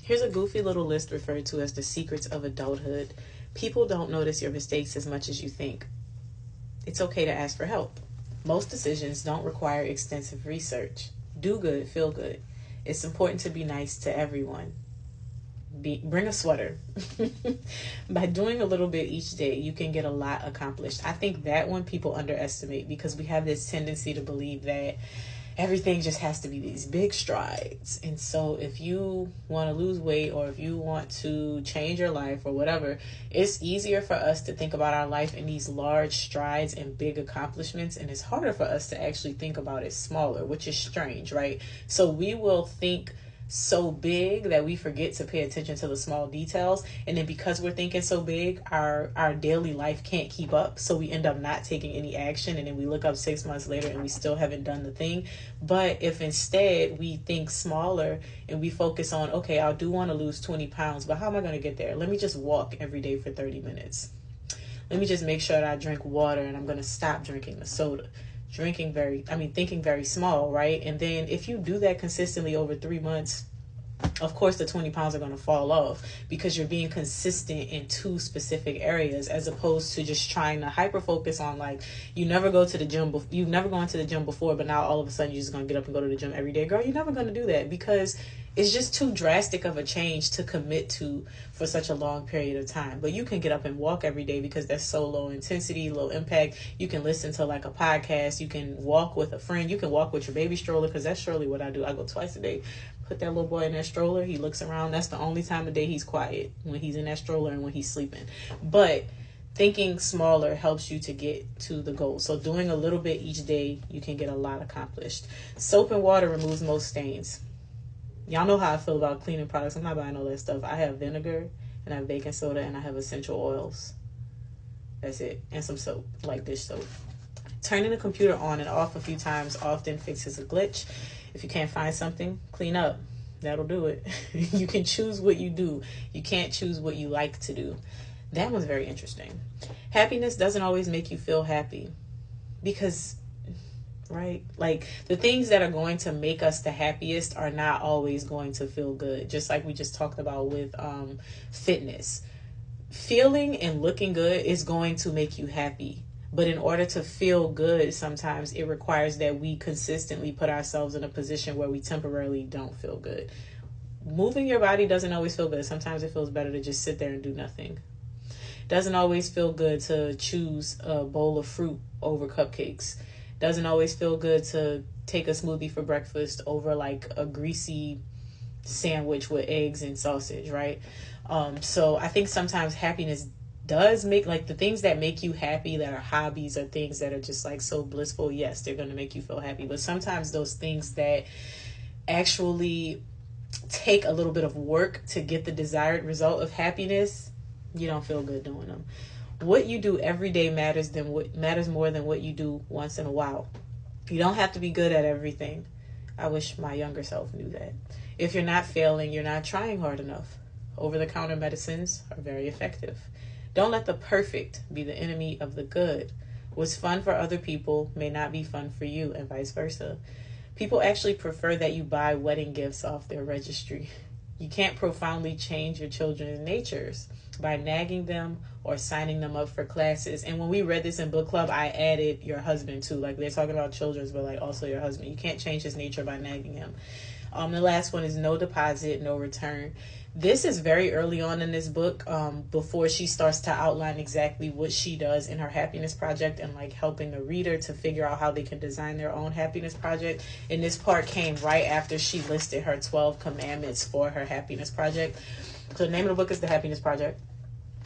Here's a goofy little list referred to as the secrets of adulthood. People don't notice your mistakes as much as you think. It's okay to ask for help. Most decisions don't require extensive research. Do good, feel good. It's important to be nice to everyone. Bring a sweater. By doing a little bit each day, you can get a lot accomplished. I think that one people underestimate, because we have this tendency to believe that everything just has to be these big strides. And so if you want to lose weight, or if you want to change your life or whatever, it's easier for us to think about our life in these large strides and big accomplishments, and it's harder for us to actually think about it smaller, which is strange, right? So we will think so big that we forget to pay attention to the small details, and then because we're thinking so big, our daily life can't keep up, so we end up not taking any action, and then we look up 6 months later and we still haven't done the thing. But if instead we think smaller and we focus on, okay, I do want to lose 20 pounds, but how am I going to get there? Let me just walk every day for 30 minutes. Let me just make sure that I drink water, and I'm going to stop drinking the soda. Thinking very small, right? And then if you do that consistently over 3 months, of course the 20 pounds are going to fall off, because you're being consistent in two specific areas, as opposed to just trying to hyper focus on, like, you've never gone to the gym before, but now all of a sudden you're just going to get up and go to the gym every day. Girl, you're never going to do that, because it's just too drastic of a change to commit to for such a long period of time. But you can get up and walk every day, because that's so low intensity, low impact. You can listen to like a podcast. You can walk with a friend. You can walk with your baby stroller, because that's surely what I do. I go twice a day. Put that little boy in that stroller. He looks around. That's the only time of day he's quiet, when he's in that stroller and when he's sleeping. But thinking smaller helps you to get to the goal. So doing a little bit each day, you can get a lot accomplished. Soap and water removes most stains. Y'all know how I feel about cleaning products. I'm not buying all that stuff. I have vinegar, and I have baking soda, and I have essential oils. That's it. And some soap, like dish soap. Turning the computer on and off a few times often fixes a glitch. If you can't find something, clean up. That'll do it. You can choose what you do. You can't choose what you like to do. That one's very interesting. Happiness doesn't always make you feel happy, because, right, like, the things that are going to make us the happiest are not always going to feel good. Just like we just talked about with fitness. Feeling and looking good is going to make you happy. But in order to feel good, sometimes it requires that we consistently put ourselves in a position where we temporarily don't feel good. Moving your body doesn't always feel good. Sometimes it feels better to just sit there and do nothing. Doesn't always feel good to choose a bowl of fruit over cupcakes. Doesn't always feel good to take a smoothie for breakfast over like a greasy sandwich with eggs and sausage, right? So I think sometimes happiness does make, like, the things that make you happy, that are hobbies, or things that are just like so blissful, yes, they're going to make you feel happy. But sometimes those things that actually take a little bit of work to get the desired result of happiness, you don't feel good doing them. What you do every day matters more than what you do once in a while. You don't have to be good at everything. I wish my younger self knew that. If you're not failing, you're not trying hard enough. Over-the-counter medicines are very effective. Don't let the perfect be the enemy of the good. What's fun for other people may not be fun for you, and vice versa. People actually prefer that you buy wedding gifts off their registry. You can't profoundly change your children's natures by nagging them or signing them up for classes. And when we read this in book club, I added your husband too. Like, they're talking about children's, but like also your husband. You can't change his nature by nagging him. The last one is no deposit, no return. This is very early on in this book, before she starts to outline exactly what she does in her happiness project, and like helping the reader to figure out how they can design their own happiness project. And this part came right after she listed her 12 commandments for her happiness project. So the name of the book is The Happiness Project.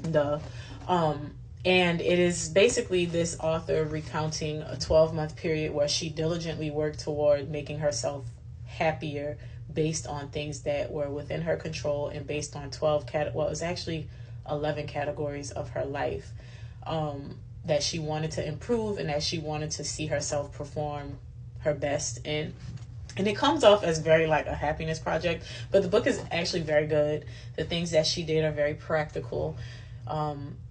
And it is basically this author recounting a 12-month period where she diligently worked toward making herself happier, based on things that were within her control, and based on 11 categories of her life that she wanted to improve, and that she wanted to see herself perform her best in. And it comes off as very like a happiness project, but the book is actually very good. The things that she did are very practical.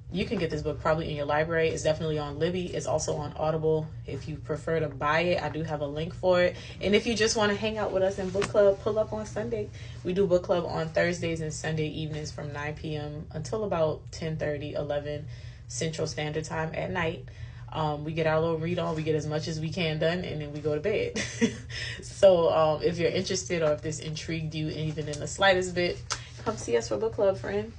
You can get this book probably in your library. It's definitely on Libby. It's also on Audible. If you prefer to buy it, I do have a link for it. And if you just want to hang out with us in book club, pull up on Sunday. We do book club on Thursdays and Sunday evenings from 9 p.m. until about 10:30, 11 Central Standard Time at night. We get our little read on, we get as much as we can done, and then we go to bed. So if you're interested, or if this intrigued you even in the slightest bit, come see us for book club, friend.